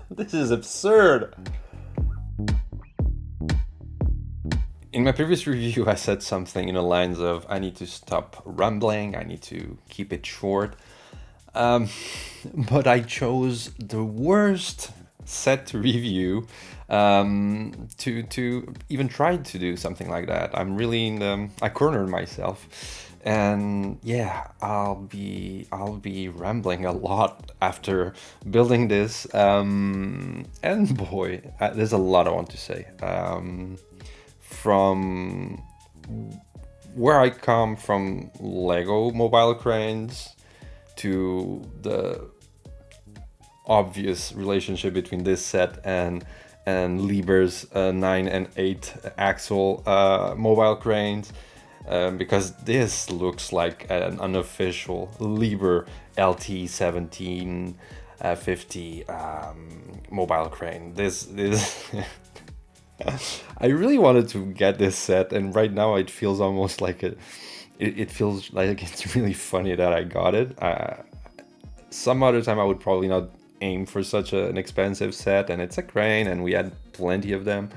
This is absurd. In my previous review, I said something in the lines of, I need to stop rambling, I need to keep it short. But I chose the worst set to review to even try to do something like that. I'm really I cornered myself. And yeah, I'll be rambling a lot after building this. And boy, there's a lot I want to say. From where I come from, Lego mobile cranes, to the obvious relationship between this set and Liebherr's 9 and 8 axle mobile cranes, because this looks like an unofficial Liebherr LT 1750 mobile crane. This I really wanted to get this set, and right now it feels almost like it feels like it's really funny that I got it. Some other time I would probably not aim for such an expensive set, and it's a crane, and we had plenty of them.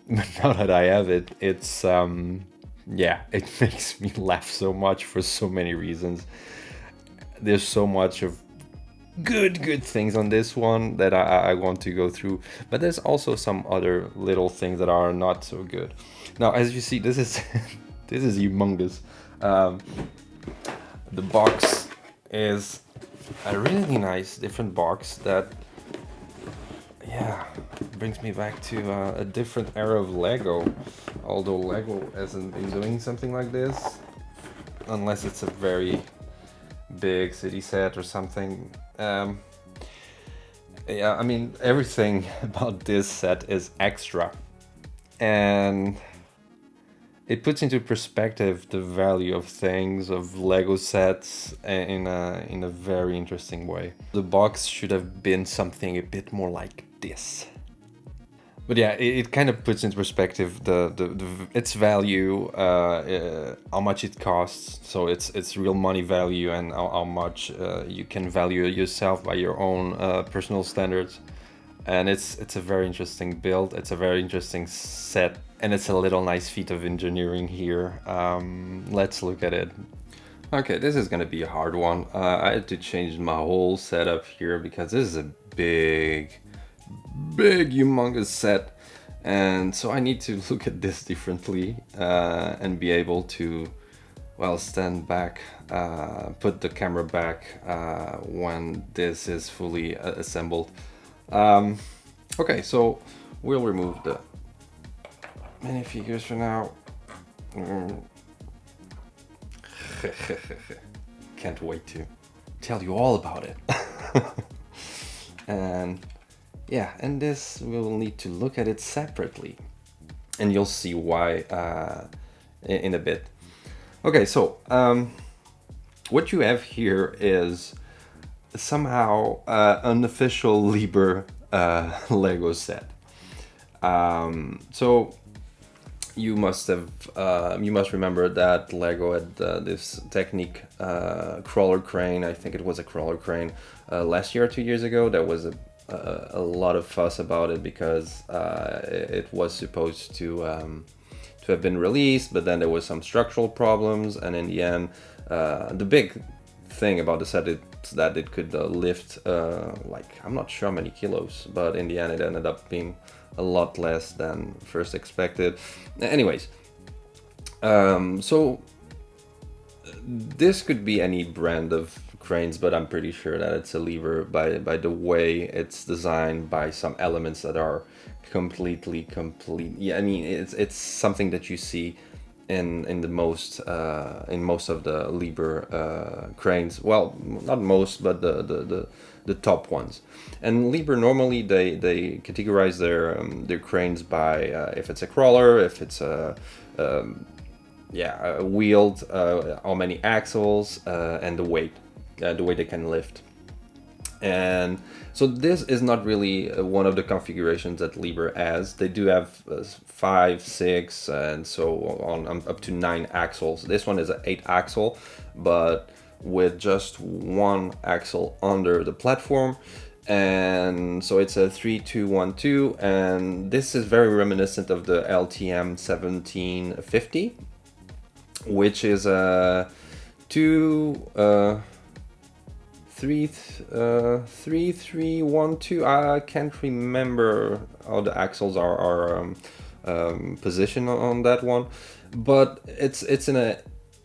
But now that I have it, it's yeah, it makes me laugh so much for so many reasons. There's so much of good things on this one that I want to go through, but there's also some other little things that are not so good. Now, as you see, this is this is humongous. The box is a really nice different box that, yeah, brings me back to a different era of Lego. Although Lego hasn't been doing something like this, unless it's a very big city set or something. Yeah, I mean, everything about this set is extra, and it puts into perspective the value of things, of Lego sets, in a very interesting way. The box should have been something a bit more like this. But yeah, it kind of puts into perspective the its value, how much it costs. So it's real money value, and how much you can value yourself by your own personal standards. And it's a very interesting build. It's a very interesting set, and it's a little nice feat of engineering here. Let's look at it. Okay, this is gonna be a hard one. I had to change my whole setup here because this is a big humongous set, and so I need to look at this differently, and be able to, well, stand back, put the camera back when this is fully assembled. Okay, so we'll remove the minifigures for now. Can't wait to tell you all about it. And yeah, and this we'll need to look at it separately, and you'll see why in a bit. Okay, so what you have here is somehow unofficial Liebherr Lego set. So you must remember that Lego had this technique, crawler crane. I think it was a crawler crane last year or 2 years ago. There was a lot of fuss about it because it was supposed to have been released, but then there was some structural problems, and in the end, the big thing about the set is that it could lift like, I'm not sure how many kilos, but in the end it ended up being a lot less than first expected. Anyways, so this could be any brand of cranes, but I'm pretty sure that it's a Liebherr by the way it's designed, by some elements that are completely complete. Yeah, I mean, it's something that you see in the most in most of the Liebherr cranes. Well, not most, but the top ones. And Liebherr normally they categorize their cranes by if it's a crawler, if it's a wheeled, how many axles, and the weight they can lift. And so this is not really one of the configurations that Liebherr has. They do have 5, 6, and so on, up to 9 axles. This one is an 8 axle, but with just one axle under the platform, And so it's a 3212, and this is very reminiscent of the LTM 1750, which is a 3312. I can't remember how the axles are positioned on that one, but it's in a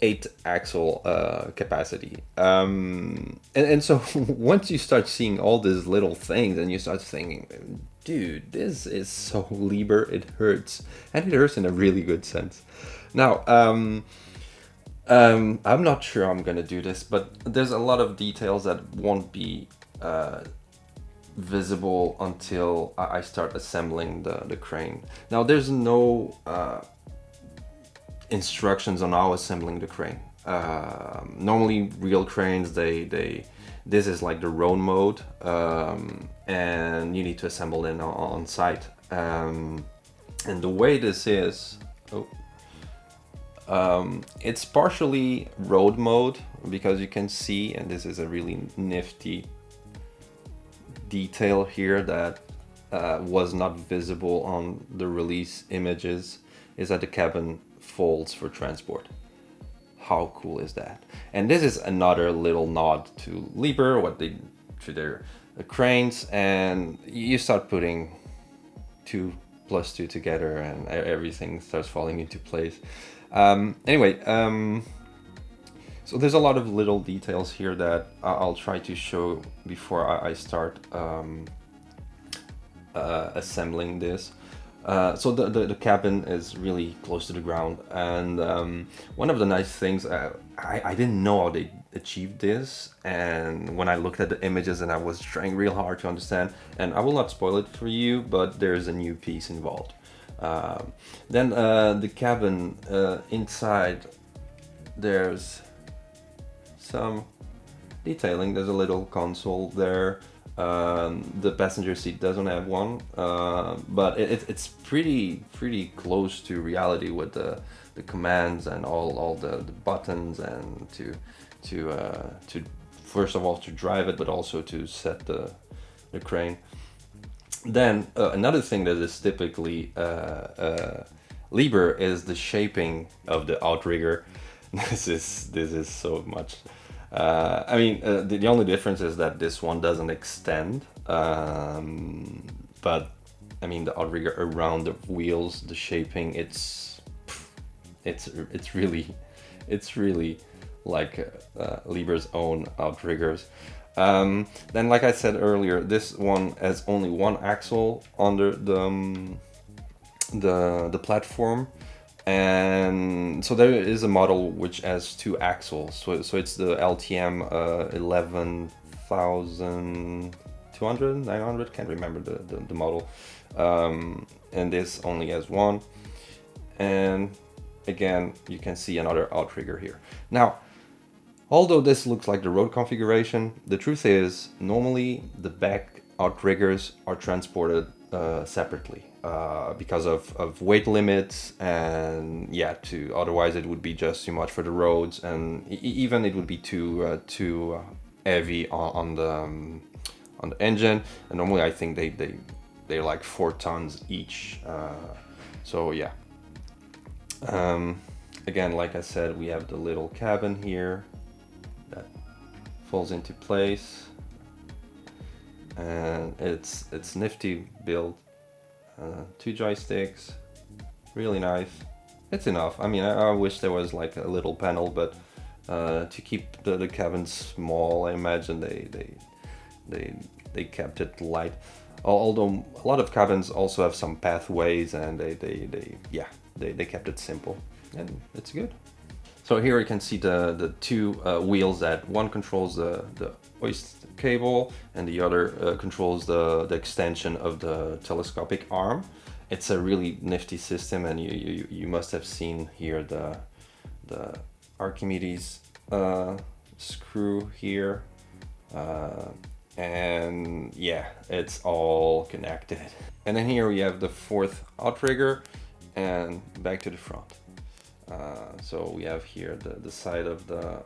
8 axle capacity. And so once you start seeing all these little things and you start thinking, dude, this is so Liebherr, it hurts. And it hurts in a really good sense. Now, I'm not sure I'm gonna do this, but there's a lot of details that won't be visible until I start assembling the crane. Now, there's no instructions on how assembling the crane. Normally, real cranes, this is like the road mode, and you need to assemble it on site. And the way this is, it's partially road mode because you can see, and this is a really nifty detail here that was not visible on the release images, is that the cabin folds for transport. How cool is that? And this is another little nod to Liebherr, what they to their cranes, and you start putting 2 plus 2 together and everything starts falling into place. Anyway, so there's a lot of little details here that I'll try to show before I start assembling this. So the cabin is really close to the ground, and one of the nice things, I didn't know how they achieved this, and when I looked at the images and I was trying real hard to understand, and I will not spoil it for you, but there's a new piece involved. Then the cabin inside, there's some detailing. There's a little console there. The passenger seat doesn't have one, but it's pretty close to reality with the commands and all the buttons, and to first of all to drive it, but also to set the crane. Then another thing that is typically Liebherr is the shaping of the outrigger. This is so much. I mean, the only difference is that this one doesn't extend, but I mean the outrigger around the wheels, the shaping, it's really like Liebherr's own outriggers. Then, like I said earlier, this one has only 1 axle under the platform, and so there is a model which has 2 axles. So it's the LTM 11,200, 900, can't remember the model, and this only has 1. And again, you can see another outrigger here. Now, although this looks like the road configuration, the truth is normally the back outriggers are transported separately because of weight limits, and yeah, otherwise it would be just too much for the roads, and even it would be too heavy on the engine. And normally I think they're like 4 tons each. So yeah. Again, like I said, we have the little cabin here that falls into place, and it's nifty build. 2 joysticks, really nice. It's enough. I mean, I wish there was like a little panel, but to keep the cabin small, I imagine they kept it light. Although a lot of cabins also have some pathways, and they kept it simple, and it's good. So here you can see the 2 wheels that one controls the hoist cable, and the other controls the extension of the telescopic arm. It's a really nifty system, and you must have seen here the Archimedes screw here, and yeah, it's all connected. And then here we have the 4th outrigger, and back to the front. So we have here the side of the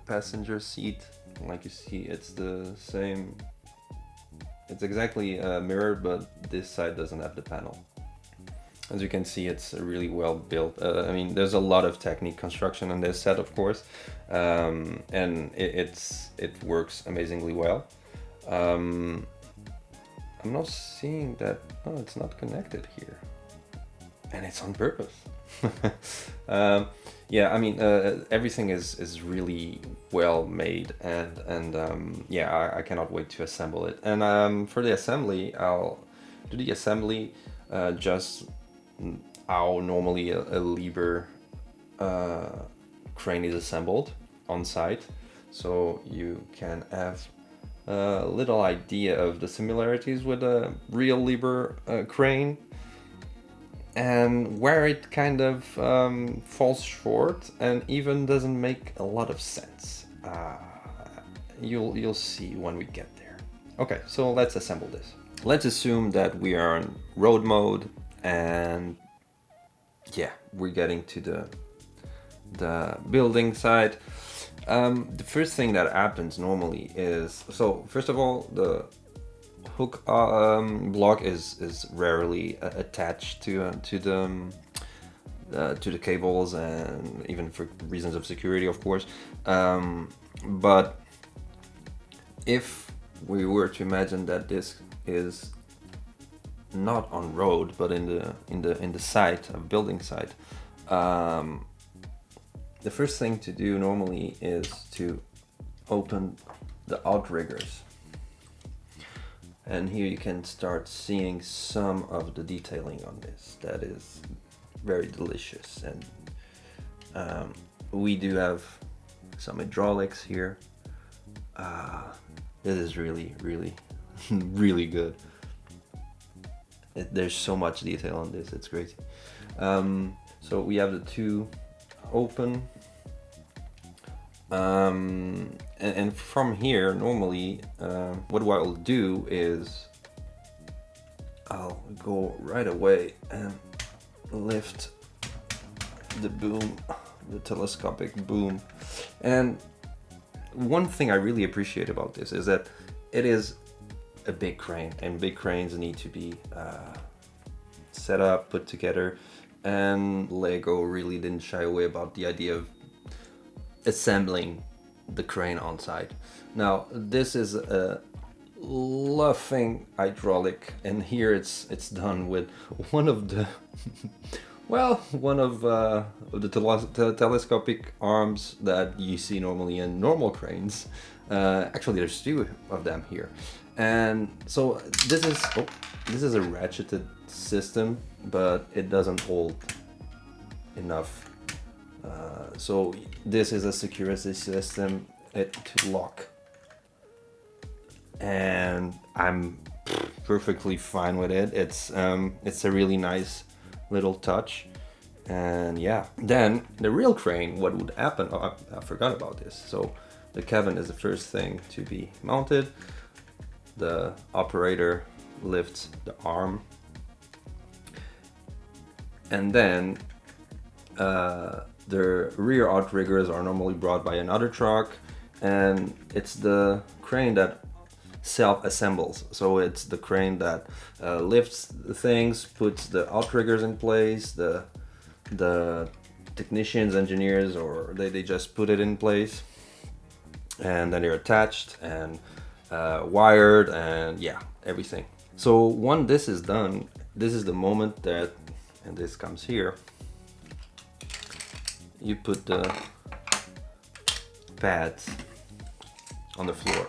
passenger seat Like you see, it's the same. It's exactly mirrored, but this side doesn't have the panel. As you can see, it's really well built. I mean, there's a lot of technique construction on this set, of course, and it works amazingly well. I'm not seeing that. Oh, it's not connected here, and it's on purpose. Yeah, I mean, everything is really well made, and yeah, I cannot wait to assemble it. And for the assembly, I'll do the assembly just how normally a Liebherr crane is assembled on site, so you can have a little idea of the similarities with a real Liebherr crane, and where it kind of falls short and even doesn't make a lot of sense. You'll see when we get there. Okay, so let's assemble this. Let's assume that we are in road mode, and yeah, we're getting to the building side. The first thing that happens normally is, so first of all, the hook block is rarely attached to the cables, and even for reasons of security, of course. But if we were to imagine that this is not on road but in the site, a building site, the first thing to do normally is to open the outriggers. And here you can start seeing some of the detailing on this. That is very delicious. And we do have some hydraulics here. This is really, really, really good. There's so much detail on this, it's crazy. So we have the two open. And from here, normally, what I'll do is I'll go right away and lift the boom, the telescopic boom. And one thing I really appreciate about this is that it is a big crane, and big cranes need to be set up, put together, and Lego really didn't shy away about the idea of assembling the crane on site. Now this is a luffing hydraulic, and here it's done with one of the the telescopic arms that you see normally in normal cranes. Actually, there's two of them here, and so this is a ratcheted system, but it doesn't hold enough. So this is a security system to lock, and I'm perfectly fine with it. It's a really nice little touch. And yeah, then the real crane, what would happen? Oh, I forgot about this. So the cabin is the first thing to be mounted. The operator lifts the arm, and then the rear outriggers are normally brought by another truck, and it's the crane that self-assembles. So it's the crane that lifts the things, puts the outriggers in place. The technicians, engineers, or they just put it in place, and then they're attached and wired, and yeah, everything. So when this is done, this is the moment that, and this comes here, you put the pads on the floor.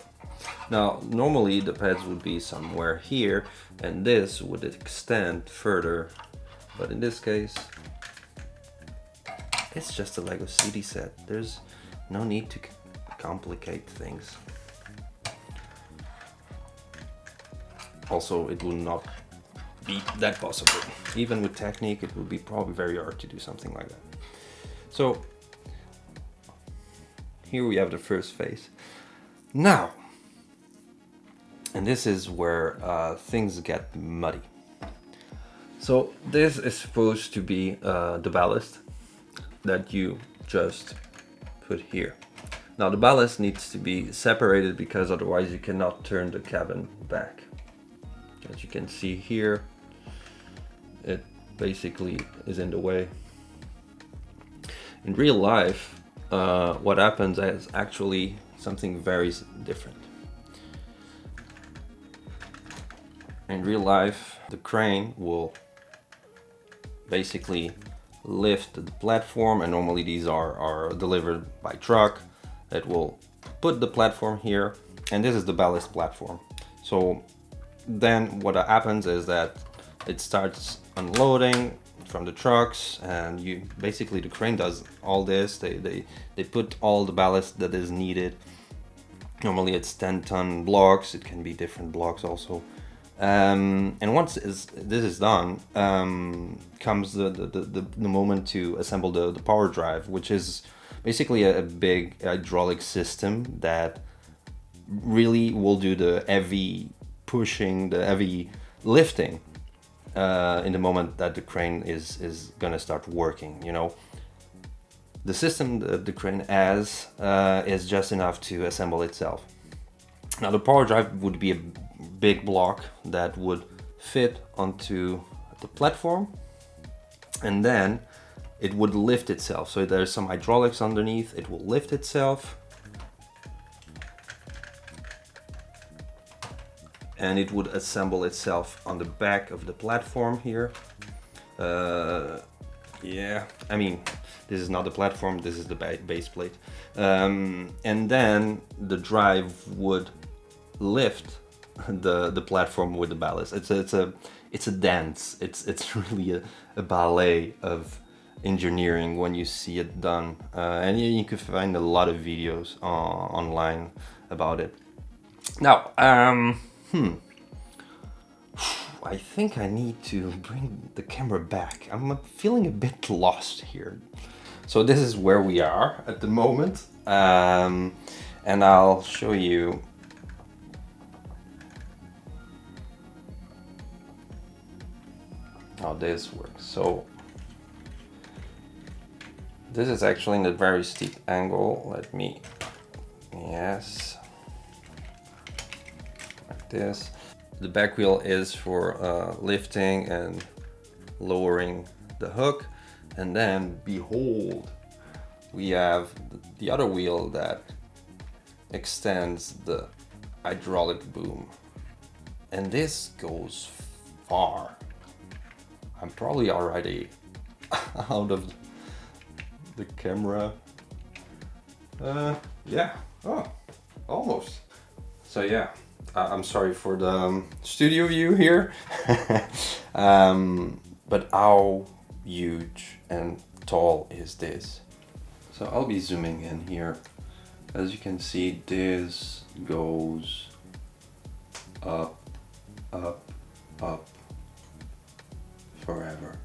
Now normally the pads would be somewhere here, and this would extend further, but in this case it's just a Lego CD set. There's no need to complicate things. Also, it will not be that possible. Even with technique, it would be probably very hard to do something like that. So here we have the first phase. Now, and this is where things get muddy. So this is supposed to be the ballast that you just put here. Now the ballast needs to be separated because otherwise you cannot turn the cabin back. As you can see here, it basically is in the way. In real life, what happens is actually something very different. In real life, the crane will basically lift the platform, and normally these are delivered by truck. It will put the platform here, and this is the ballast platform. So then what happens is that it starts unloading from the trucks, and basically the crane does all this. They put all the ballast that is needed. Normally it's 10-ton blocks, it can be different blocks also. And once this is done, comes the moment to assemble the power drive, which is basically a big hydraulic system that really will do the heavy pushing, the heavy lifting in the moment that the crane is gonna start working, you know. The system that the crane has is just enough to assemble itself. Now the power drive would be a big block that would fit onto the platform, and then it would lift itself. So there's some hydraulics underneath, it will lift itself, and it would assemble itself on the back of the platform here. Yeah, I mean, this is not the platform, this is the base plate. And then the drive would lift the platform with the ballast. It's a dance. It's really a ballet of engineering when you see it done, and you can find a lot of videos online about it. Now, I think I need to bring the camera back. I'm feeling a bit lost here. So this is where we are at the moment, and I'll show you how this works. So this is actually in a very steep angle. Yes, like this. The back wheel is for lifting and lowering the hook, and then behold, we have the other wheel that extends the hydraulic boom, and this goes far. I'm probably already out of the camera. Yeah, oh, almost. So yeah, I'm sorry for the studio view here. But how huge and tall is this? So I'll be zooming in here. As you can see, this goes up, up, up forever.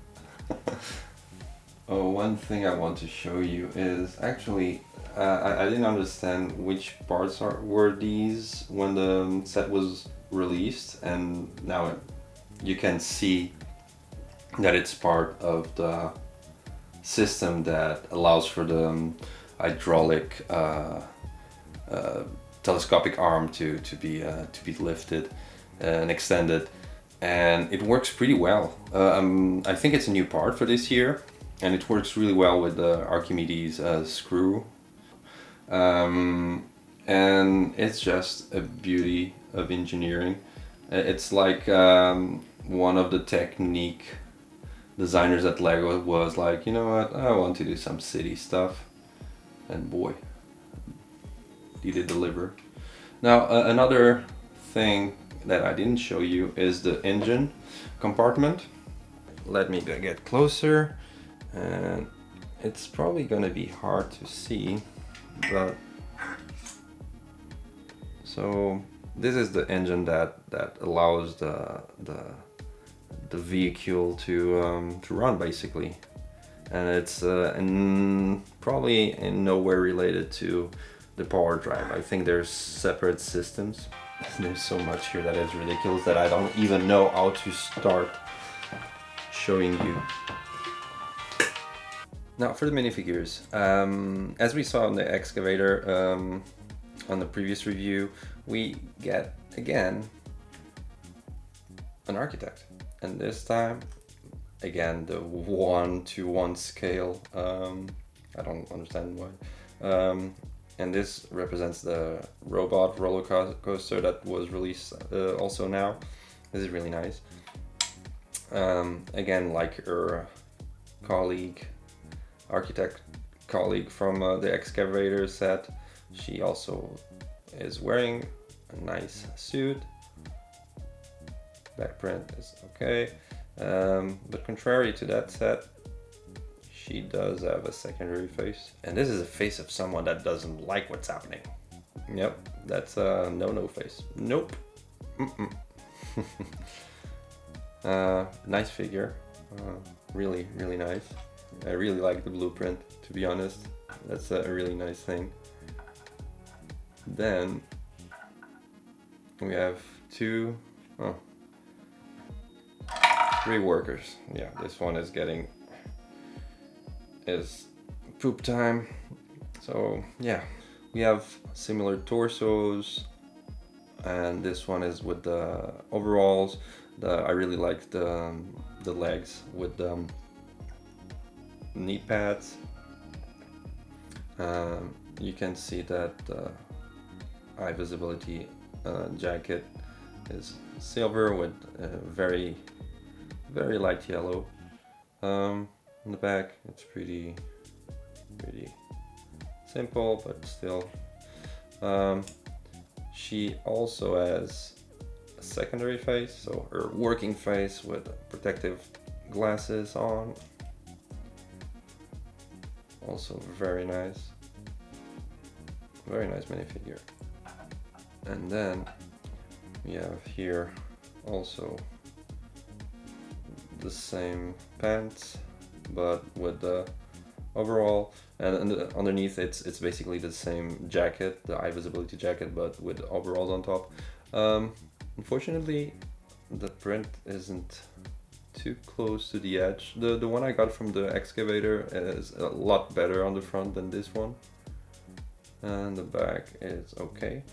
Oh, one thing I want to show you is actually I didn't understand which parts were these when the set was released, and now you can see that it's part of the system that allows for the hydraulic telescopic arm to be lifted and extended, and it works pretty well. I think it's a new part for this year, and it works really well with the Archimedes screw. And it's just a beauty of engineering. It's like one of the technique designers at Lego was like, you know what, I want to do some city stuff, and boy, did it deliver. Now another thing that I didn't show you is the engine compartment. Let me get closer, and it's probably gonna be hard to see, but so this is the engine that allows the vehicle to run basically, and it's probably in nowhere related to the power drive. I think there's separate systems. There's so much here that is ridiculous that I don't even know how to start showing you. Now for the minifigures, as we saw on the excavator on the previous review, we get again an architect, and this time again the 1:1 scale. I don't understand why. And this represents the robot roller coaster that was released also now. This is really nice. Again, like her colleague, architect colleague from the excavator set, she also is wearing a nice suit. Back print is okay, but contrary to that set, she does have a secondary face, and this is a face of someone that doesn't like what's happening. Yep, that's a no face. Nope. Nice figure, really nice. I really like the blueprint, to be honest. That's a really nice thing. Then we have three workers. Yeah, this one is getting is poop time. So yeah, we have similar torsos, and this one is with the overalls. I really like the legs with the knee pads. You can see that the high visibility jacket is silver with very light yellow. In the back, it's pretty simple, but still. She also has a secondary face, so her working face with protective glasses on. Also very nice minifigure. And then we have here also the same pants, but with the overall, and underneath it's basically the same jacket, the high visibility jacket, but with overalls on top. Unfortunately, the print isn't too close to the edge. The one I got from the excavator is a lot better on the front than this one, and the back is okay.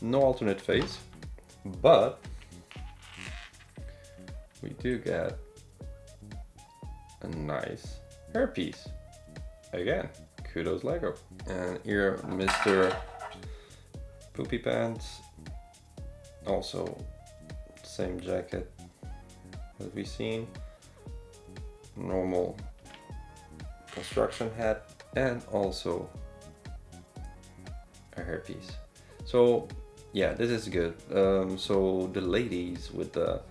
No alternate face, but we do get a nice hairpiece. Again, kudos Lego. And here Mr. Poopy Pants, also same jacket as we've seen, normal construction hat, and also a hairpiece. So yeah, this is good. So the ladies with the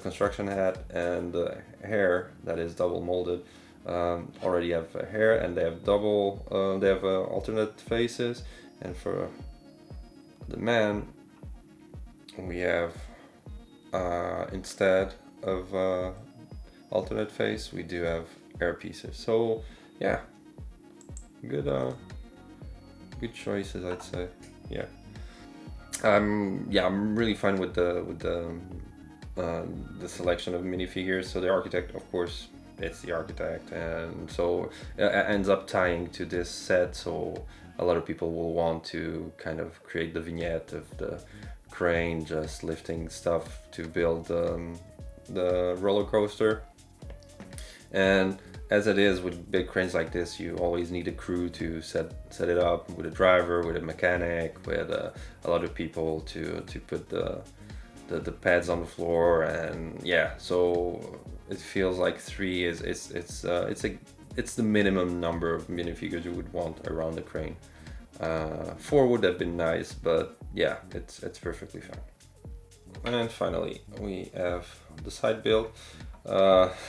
construction hat and the hair that is double molded already have hair, and they have alternate faces. And for the man, we have instead of alternate face, we do have hair pieces. So yeah, good choices, I'd say. Yeah. I'm really fine with the selection of minifigures. So the architect, of course, it's the architect, and so it ends up tying to this set. So a lot of people will want to kind of create the vignette of the crane just lifting stuff to build the roller coaster. And as it is with big cranes like this, you always need a crew to set it up, with a driver, with a mechanic, with a lot of people to put the pads on the floor. And yeah, so it feels like 3 is it's the minimum number of minifigures you would want around the crane. 4 would have been nice, but yeah, it's perfectly fine. And finally, we have the side build,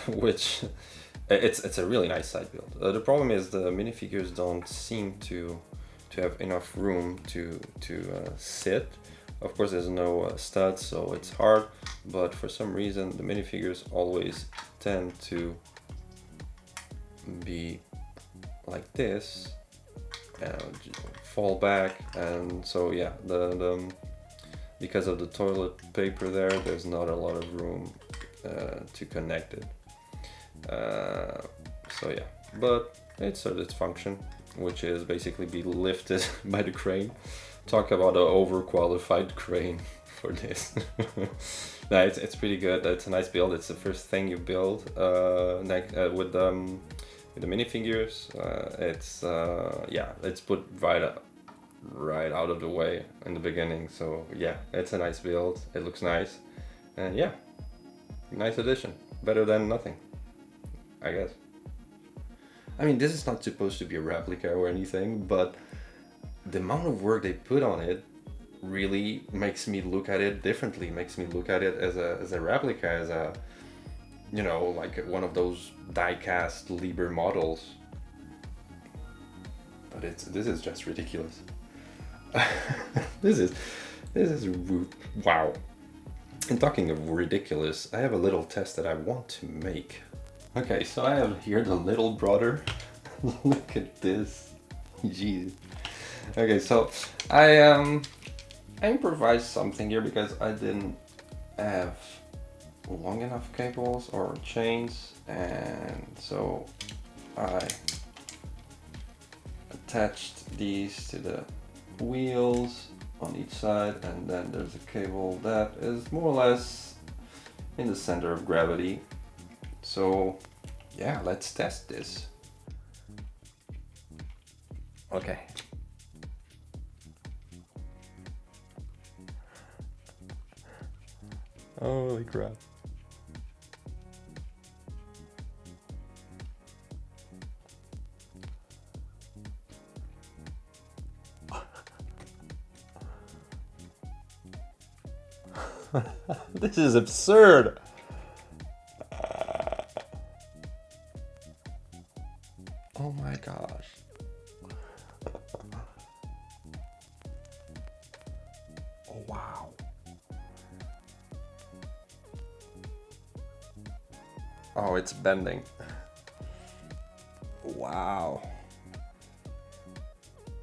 which it's a really nice side build. The problem is the minifigures don't seem to have enough room to sit. Of course, there's no studs, so it's hard, but for some reason the minifigures always tend to be like this and fall back. And so yeah, the because of the toilet paper there's not a lot of room to connect it. So yeah, but it serves its function, which is basically be lifted by the crane. Talk about an overqualified crane for this. No, it's pretty good. It's a nice build. It's the first thing you build with the minifigures. It's put right out of the way in the beginning. So yeah, it's a nice build. It looks nice, and yeah, nice addition. Better than nothing, I guess. I mean, this is not supposed to be a replica or anything, but the amount of work they put on it really makes me look at it differently, makes me look at it as a replica, as a, you know, like one of those die-cast Liebherr models. But this is just ridiculous. This is wow. And talking of ridiculous, I have a little test that I want to make. Okay, so I have here the little brother. Look at this. Jeez. Okay, so I improvised something here because I didn't have long enough cables or chains, and so I attached these to the wheels on each side, and then there's a cable that is more or less in the center of gravity. So yeah, let's test this. Okay. Holy crap. This is absurd. Oh my gosh. Oh wow. Oh, it's bending. Wow.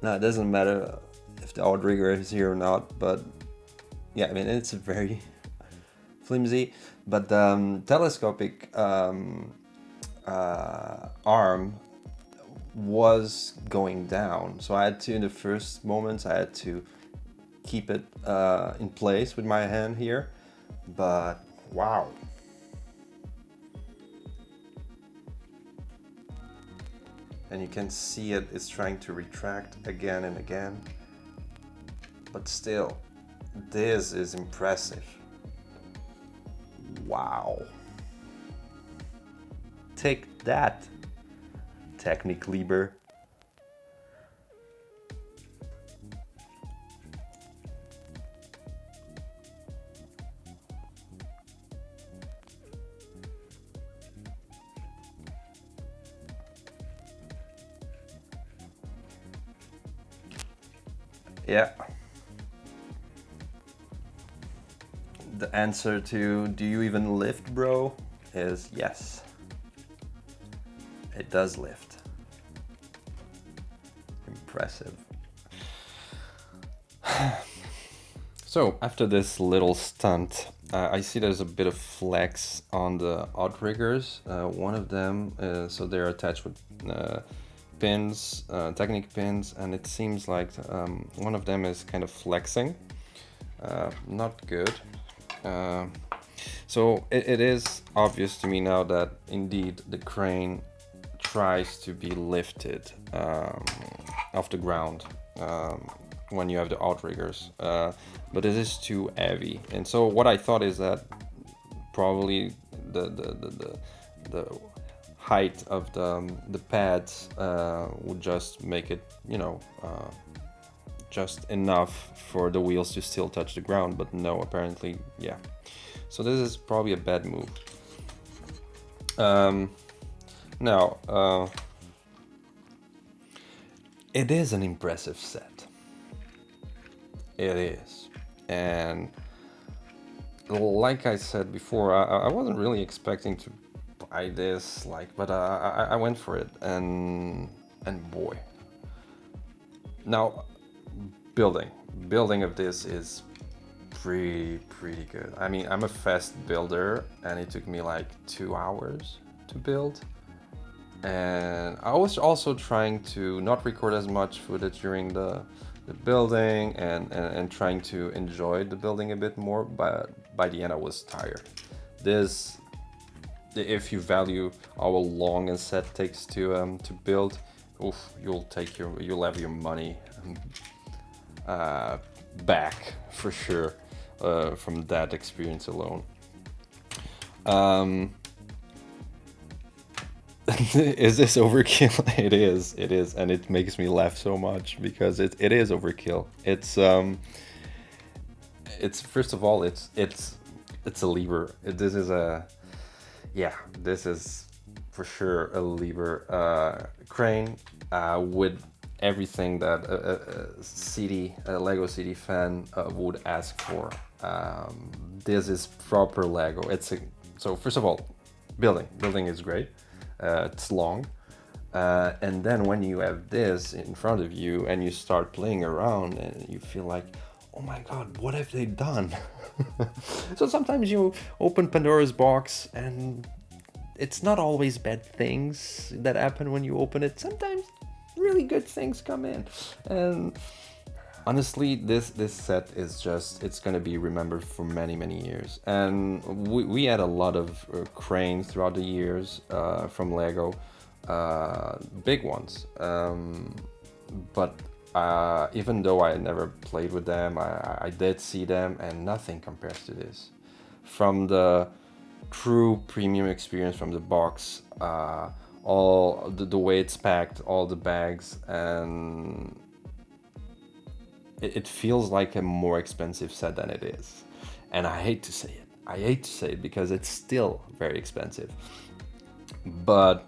Now it doesn't matter if the outrigger is here or not, but yeah, I mean, it's very flimsy, but the telescopic arm was going down, so I had to, in the first moments, I had to keep it in place with my hand here, but wow. And you can see it's trying to retract again and again, but still, this is impressive. Wow. Take that, Technic Liebherr. Yeah. The answer to "do you even lift, bro?" is yes. It does lift. Impressive. So after this little stunt, I see there's a bit of flex on the outriggers. One of them, so they're attached with pins, Technic pins, and it seems like one of them is kind of flexing. Not good. So it is obvious to me now that indeed the crane tries to be lifted off the ground when you have the outriggers, but it is too heavy. And so what I thought is that probably the height of the pads would just make it, you know, just enough for the wheels to still touch the ground, but no, apparently, yeah. So this is probably a bad move. Now, it is an impressive set. It is. And like I said before, I wasn't really expecting to buy this, but I went for it, and boy. Now, building of this is pretty good. I mean, I'm a fast builder, and it took me like 2 hours to build. And I was also trying to not record as much footage during the building and trying to enjoy the building a bit more, but by the end I was tired. This, if you value how long a set takes to build, oof, you'll have your money back for sure from that experience alone. Is this overkill? It is, and it makes me laugh so much because it is overkill. It's first of all, it's a lever. This is a, yeah, this is for sure a lever crane with everything that a Lego City fan would ask for. This is proper Lego. So first of all, building is great. It's long, and then when you have this in front of you and you start playing around and you feel like, oh my god, what have they done? So sometimes you open Pandora's box and it's not always bad things that happen when you open it. Sometimes really good things come in. And honestly, this set is just, it's gonna be remembered for many years. And we had a lot of cranes throughout the years from Lego, big ones. But even though I never played with them, I did see them, and nothing compares to this. From the true premium experience from the box, all the way it's packed, all the bags, and it feels like a more expensive set than it is. And I hate to say it because it's still very expensive, but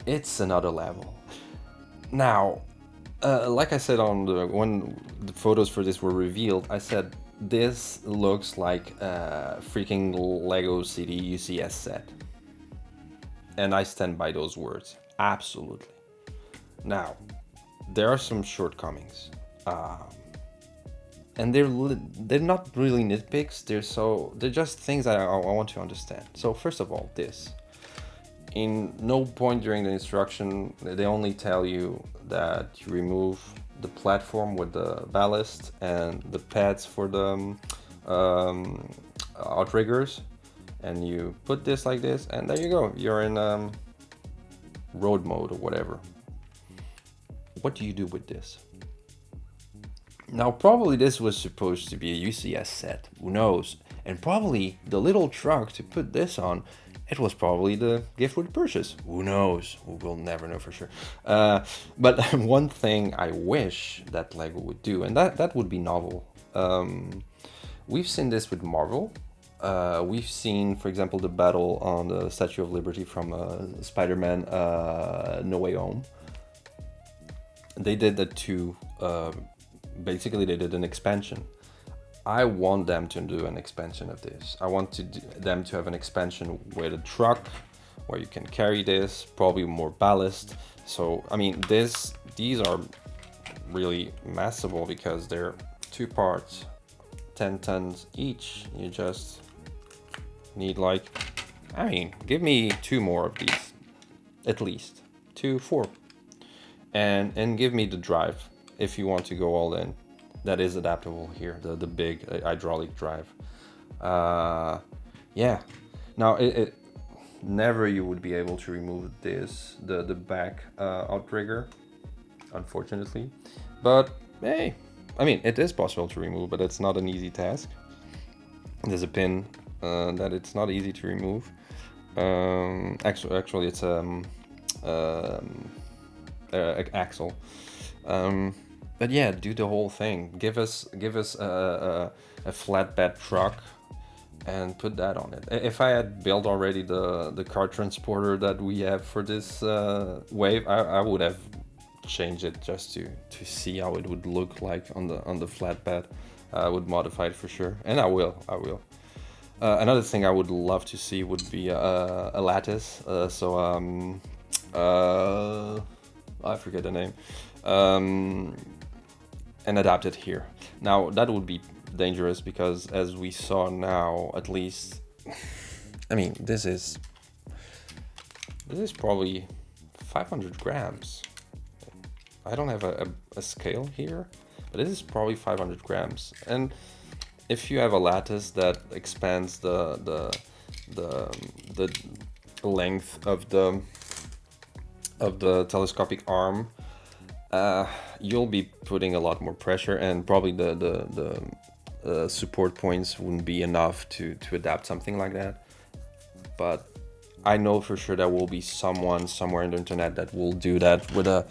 it's another level. Now, like I said when the photos for this were revealed, I said this looks like a freaking Lego City UCS set. And I stand by those words, absolutely. Now, there are some shortcomings. And they're not really nitpicks, they're just things that I want to understand. So first of all, this. In no point during the instruction, they only tell you that you remove the platform with the ballast and the pads for the outriggers, and you put this like this, and there you go. You're in road mode or whatever. What do you do with this? Now, probably this was supposed to be a UCS set, who knows? And probably the little truck to put this on, it was probably the gift with purchase. Who knows? We'll never know for sure. But one thing I wish that Lego would do, and that would be novel. We've seen this with Marvel. We've seen, for example, the battle on the Statue of Liberty from Spider-Man No Way Home. They did that too. Basically, they did an expansion. I want them to do an expansion of this. I want them to have an expansion with a truck where you can carry this, probably more ballast. So, I mean, these are really massive because they're 2 parts, 10 tons each. You just need give me 2 more of these, at least 2, 4, and give me the drive. If you want to go all in, that is adaptable here, the big hydraulic drive. Yeah. Now, it never you would be able to remove this, the back outrigger, unfortunately. But hey, I mean, it is possible to remove, but it's not an easy task. There's a pin that it's not easy to remove. Actually, it's axle. But yeah, do the whole thing. Give us a flatbed truck and put that on it. If I had built already the car transporter that we have for this wave, I would have changed it just to see how it would look like on the flatbed. I would modify it for sure, and I will. Another thing I would love to see would be a lattice. I forget the name. And adapt it here. Now, that would be dangerous because, as we saw now, at least, I mean, this is probably 500 grams. I don't have a scale here, but it is probably 500 grams. And if you have a lattice that expands the length of the telescopic arm, you'll be putting a lot more pressure, and probably the support points wouldn't be enough to adapt something like that. But I know for sure there will be someone somewhere on the internet that will do that with a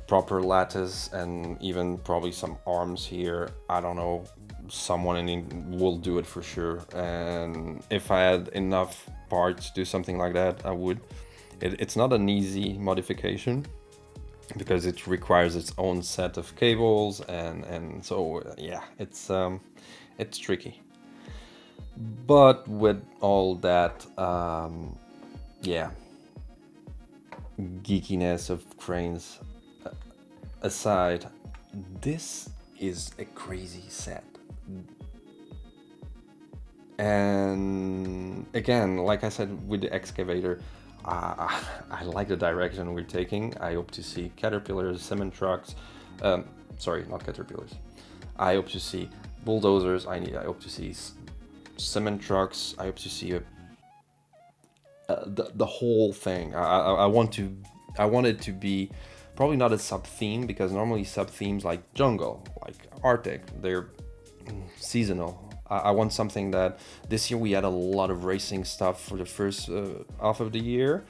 proper lattice, and even probably some arms here. I don't know, someone will do it for sure. And if I had enough parts to do something like that, I would. It's not an easy modification because it requires its own set of cables, and so yeah, it's tricky. But with all that yeah, geekiness of cranes aside, this is a crazy set. And again, like I said with the excavator, I like the direction we're taking. I hope to see caterpillars, cement trucks, sorry, not caterpillars. I hope to see bulldozers. I hope to see cement trucks. I hope to see the whole thing. I want it to be probably not a sub theme, because normally sub themes like jungle, like Arctic, they're seasonal. I want something that this year we had a lot of racing stuff for the first half of the year.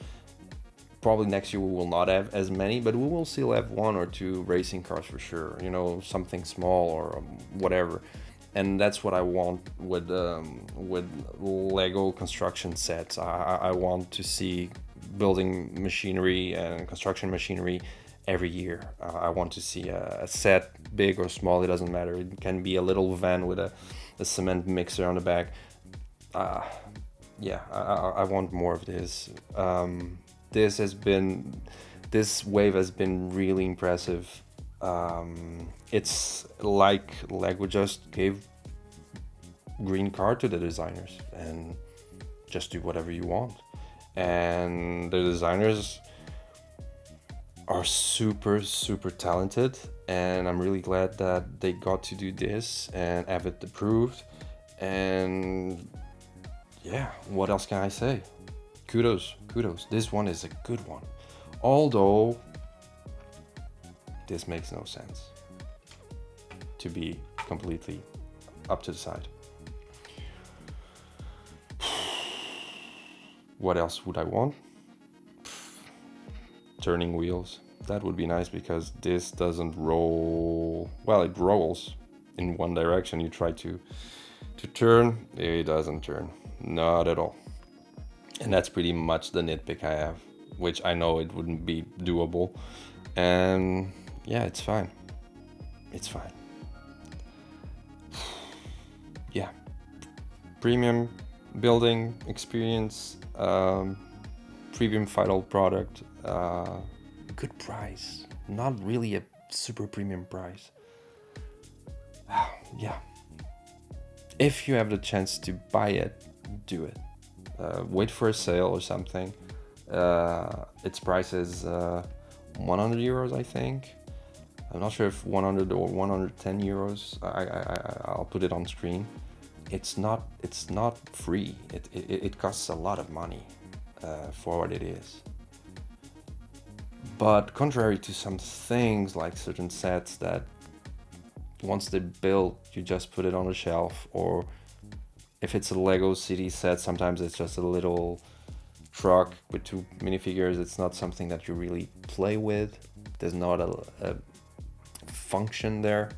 Probably next year we will not have as many, but we will still have one or two racing cars for sure. You know, something small or whatever. And that's what I want with Lego construction sets. I want to see building machinery and construction machinery every year. I want to see a set, big or small, it doesn't matter. It can be a little van with a cement mixer on the back. Yeah, I want more of this. This wave has been really impressive. It's like Lego just gave green card to the designers and just do whatever you want. And the designers are super talented, and I'm really glad that they got to do this and have it approved. And yeah, what else can I say? Kudos. This one is a good one, although this makes no sense, to be completely up to the side. What else would I want? Turning wheels. That would be nice, because this doesn't roll. Well, it rolls in one direction. You try to turn, it doesn't turn. Not at all. And that's pretty much the nitpick I have, which I know it wouldn't be doable. And yeah, it's fine. Yeah. Premium building experience, premium final product, good price, not really a super premium price. Yeah, if you have the chance to buy it, do it. Wait for a sale or something. Its price is 100 euros, I think. I'm not sure if 100 or 110 euros. I'll put it on screen. It's not free. It costs a lot of money for what it is. But contrary to some things, like certain sets that once they're built, you just put it on a shelf, or if it's a Lego City set, sometimes it's just a little truck with two minifigures. It's not something that you really play with. There's not a function there.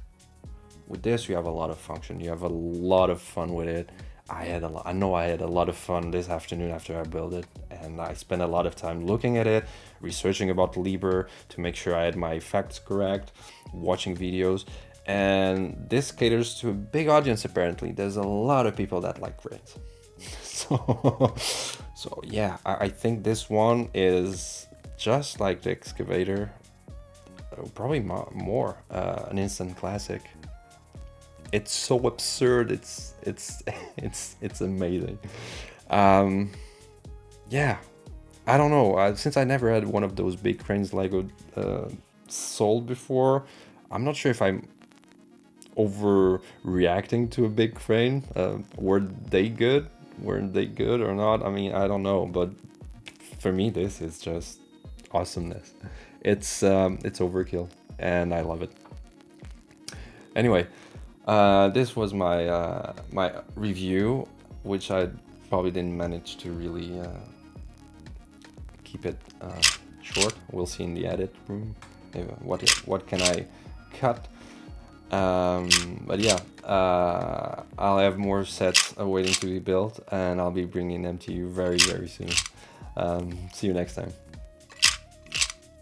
With this, you have a lot of function. You have a lot of fun with it. I know I had a lot of fun this afternoon after I built it, and I spent a lot of time looking at it, researching about Liebherr to make sure I had my facts correct, watching videos. And this caters to a big audience, apparently. There's a lot of people that like cranes. So yeah, I think this one is just like the excavator, probably more an instant classic. It's so absurd. It's amazing. Yeah, I don't know. Since I never had one of those big cranes Lego sold before, I'm not sure if I'm overreacting to a big crane. Were they good? Weren't they good or not? I mean, I don't know. But for me, this is just awesomeness. It's overkill, and I love it. Anyway, this was my review, which I probably didn't manage to really keep it short. We'll see in the edit room what can I cut. But yeah, I'll have more sets awaiting to be built, and I'll be bringing them to you very, very soon. See you next time.